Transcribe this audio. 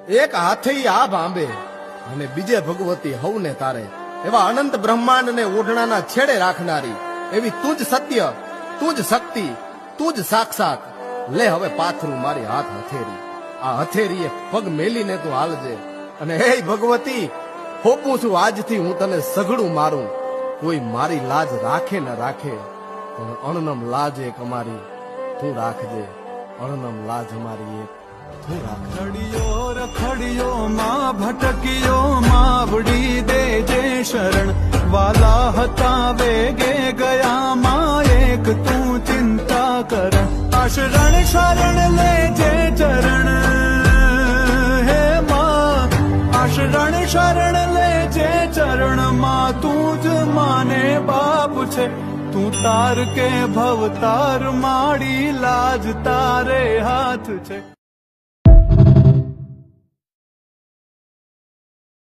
એક હાથે આ ભાંભે અને બીજે ભગવતી હવને તારે, એવા અનંત બ્રહ્માંડ ને ઓઢણાના છેડે રાખનારી એવી તું જ સત્ય, તું જ શક્તિ, તું જ સાક્ષાત. લે હવે પાથરું મારી હાથ હથેરી, આ હથેરીએ પગ મેલીને તું હાલજે. અને હે ભગવતી, હોપું છું આજથી હું તને સઘળું મારું. કોઈ મારી લાજ રાખે ન રાખે, પણ અણનમ લાજ એક અમારી તું રાખજે. અણનમ લાજ અમારી એક તું રાખજે. રખડિયો રખડિયો માં ભટકિયો માવડી દેજે શરણ, વાલા હતા વેગે ગયા માં એક તું ચિંતા કર. આ શરણ શરણ લેજે ચરણ હે માં, આ શરણ શરણ લેજે ચરણ માં. તું જ માને બાપ છે, તું તાર કે ભવતાર માડી લાજ તારે હાથ છે.